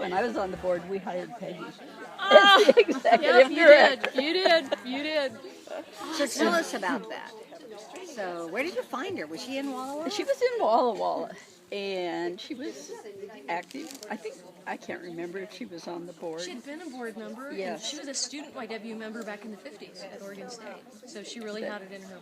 when I was on the board, we hired Peggy Oh, as the executive director. You did. So tell us about that. So where did you find her? Was she in Walla Walla? She was in Walla Walla, and she was active. I can't remember if she was on the board. She had been a board member, Yes. and she was a student YW member back in the 50s at Oregon State. So she really had it in her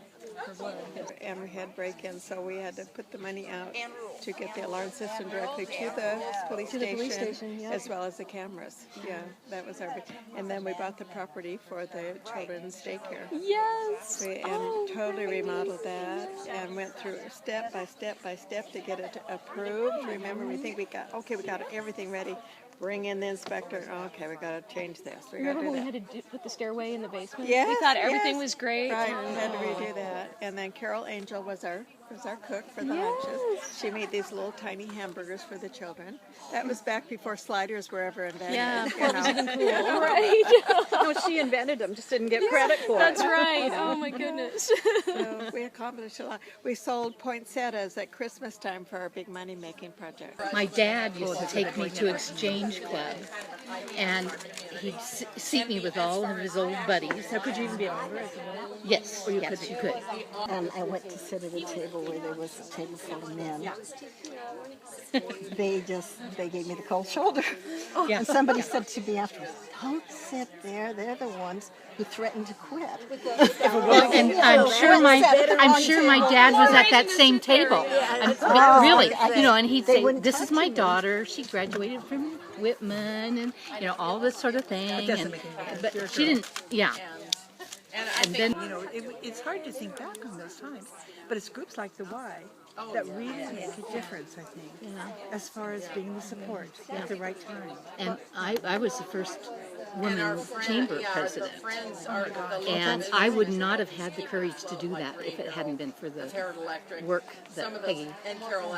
blood. And we had break-ins, so we had to put the money out to get the alarm system directly to the police station, yep. as well as the cameras. Yeah, that was our big. And then we bought the property for the children's daycare. Yes. And totally remodeled that and went through step by step by step to get it approved. Remember, we think we got everything ready. Bring in the inspector. Okay, we got to change this. Remember when we had to put the stairway in the basement? Yes, we thought everything yes. was great. Right, we had to redo that. And then Carol Angel was our cook for the lunches. She made these little tiny hamburgers for the children. That was back before sliders were ever invented. Yeah, that was even cool. Right. No, she invented them, just didn't get credit for That's it. right. Oh my goodness. So we accomplished a lot. We sold poinsettias at Christmas time for our big money-making project. My dad used to take me to Exchange Club, and he'd seat me with all of his old buddies. So could you even be a member as well? Yes, yes, you could. And I went to sit at a table where there was a table full of men. They gave me the cold shoulder. Yeah. And somebody said to me afterwards, "Don't sit there. They're the ones who threatened to quit." Well, and I'm sure my dad was at that same table. And, really, and he'd say, "This is my daughter. She graduated from Whitman, and all this sort of thing." But she didn't. Yeah. And then, it's hard to think back on those times, but it's groups like the Y that really make a difference, I think, as far as being the support at the right time. And I was the first woman chamber president, and I would not have had the courage to do that if it hadn't been for the work that Peggy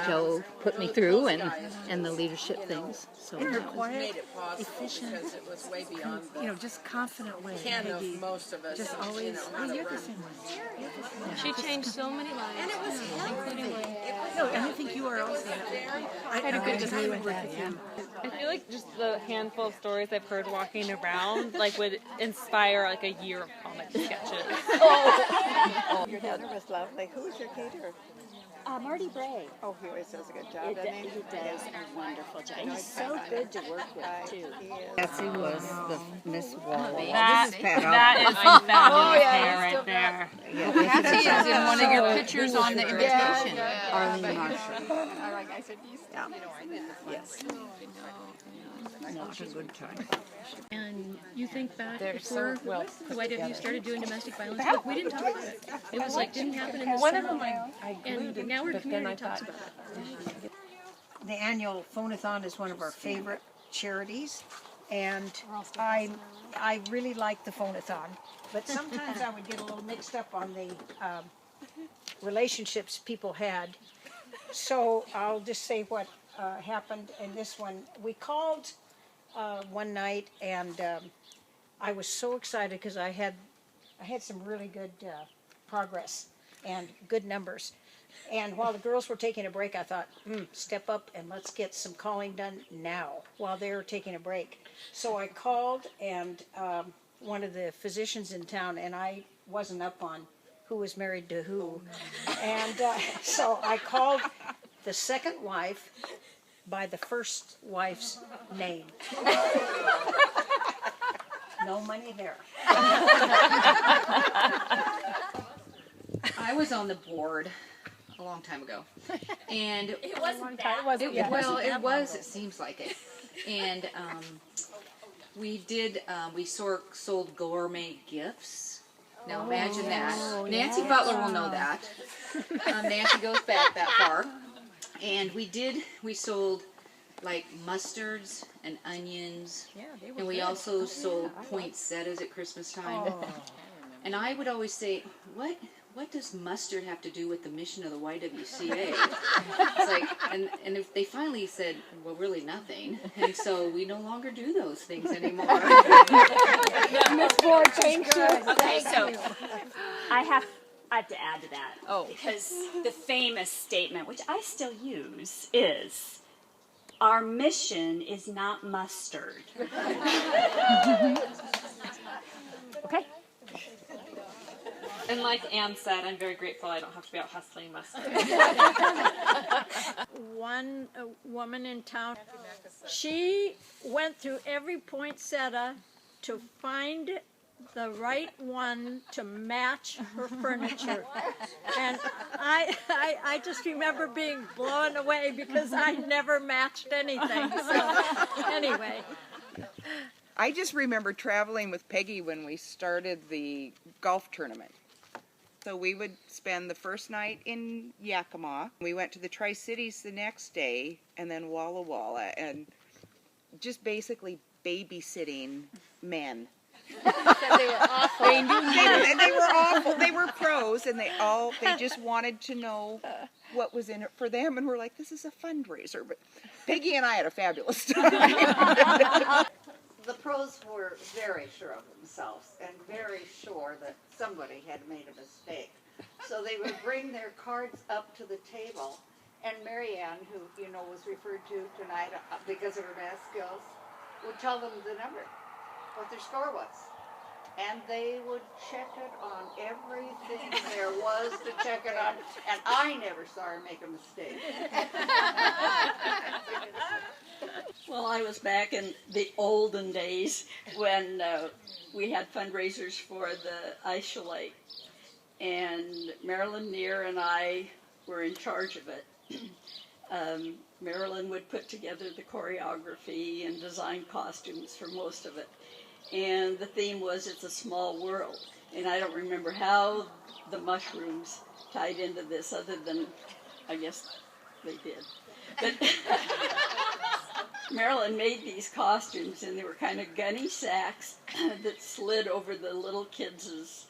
Joe put me through and the leadership things. So In her quiet, efficient, just confident way, Peggy just always, well, you're the same way. She changed so many lives, including mine. No, and I think you are also. I had a good time with that, yeah. I feel like just the handful of stories I've heard walking around would inspire a year of comic sketches. Your dinner was lovely. Who was your caterer? Marty Bray. Oh, he always does a good job, doesn't he? He does a wonderful job. And he's so good to work with, too. Bessie was the Miss Walla. That is some fabulous hair right there. Patsy is in one of your pictures on the invitation. Arlene Marshall. Yes. Not a good time. And you think back before the YW started doing domestic violence work, we didn't talk about it. It was didn't happen in the summer. And now our community talks about it. The annual phone-a-thon is one of our favorite charities, and I really like the phone-a-thon, but sometimes I would get a little mixed up on the relationships people had. So I'll just say what happened in this one. We called one night, and I was so excited because I had some really good progress and good numbers. And while the girls were taking a break, I thought, step up and let's get some calling done now while they were taking a break. So I called and one of the physicians in town, and I wasn't up on who was married to who. And so I called the second wife by the first wife's name. No money there. I was on the board a long time ago, and It wasn't that. it seems like it, and we sold gourmet gifts. Now imagine that. Nancy Butler will know that. Nancy goes back that far. And we sold mustards and onions, and we also sold poinsettias at Christmas time. And I would always say, what does mustard have to do with the mission of the YWCA? It's and if they finally said, well, really nothing, and so we no longer do those things anymore. Miss Board changed So I have to add to that. Because the famous statement, which I still use, is, Our mission is not mustard. Okay. And like Anne said, I'm very grateful I don't have to be out hustling mustard. One woman in town, she went through every poinsettia to find the right one to match her furniture. And I just remember being blown away because I never matched anything. So anyway. I just remember traveling with Peggy when we started the golf tournament. So we would spend the first night in Yakima. We went to the Tri-Cities the next day, and then Walla Walla, and just basically babysitting men. They were awful. They were awful. They were pros, and they just wanted to know what was in it for them, and we're like, this is a fundraiser. But Peggy and I had a fabulous time. The pros were very sure of themselves and very sure that somebody had made a mistake. So they would bring their cards up to the table, and Marianne, who was referred to tonight because of her math skills, would tell them the number, what their score was. And they would check it on everything there was to check it on, and I never saw her make a mistake. Well, I was back in the olden days when we had fundraisers for the ice chalet, and Marilyn Neer and I were in charge of it. Marilyn would put together the choreography and design costumes for most of it. And the theme was It's a Small World. And I don't remember how the mushrooms tied into this other than, I guess they did. But Marilyn made these costumes, and they were kind of gunny sacks that slid over the little kids'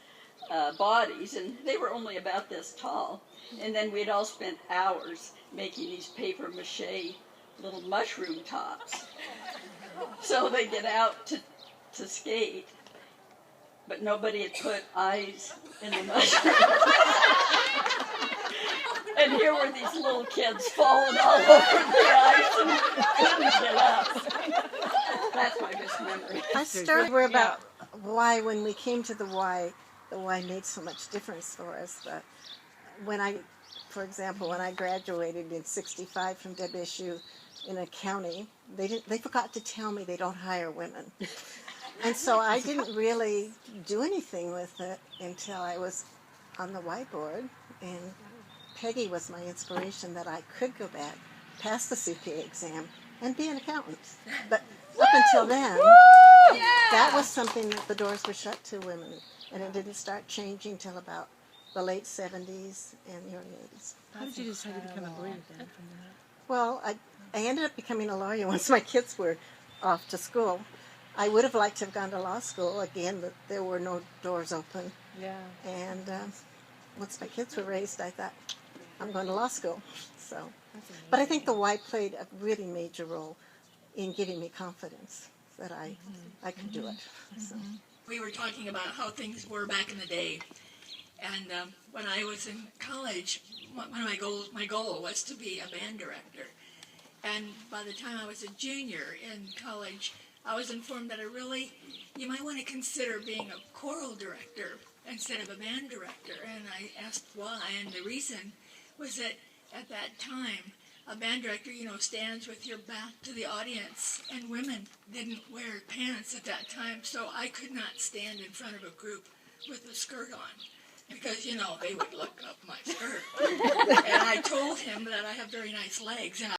bodies, and they were only about this tall. And then we'd all spent hours making these paper mache little mushroom tops. So they get out to skate, but nobody had put eyes in the mushroom. And here were these little kids falling all over the ice and couldn't get up. That's my best memory. I started about why, when we came to the Y made so much difference for us. But for example, when I graduated in '65 from WSU in accounting, they forgot to tell me they don't hire women. And so I didn't really do anything with it until I was on the Y board, and Peggy was my inspiration that I could go back, pass the CPA exam, and be an accountant. But up until then, that was something that the doors were shut to women, and it didn't start changing till about the late '70s and the early '80s. How did you decide to become a lawyer then from that? Well, I ended up becoming a lawyer once my kids were off to school. I would have liked to have gone to law school again, but there were no doors open. Yeah. And once my kids were raised, I thought, I'm going to law school. So, but I think the Y played a really major role in giving me confidence that I could do it. So. We were talking about how things were back in the day, and when I was in college, one of my goal was to be a band director. And by the time I was a junior in college, I was informed that you might want to consider being a choral director instead of a band director. And I asked why, and the reason was that at that time, a band director, stands with your back to the audience, and women didn't wear pants at that time, so I could not stand in front of a group with a skirt on, because, they would look up my skirt. And I told him that I have very nice legs, and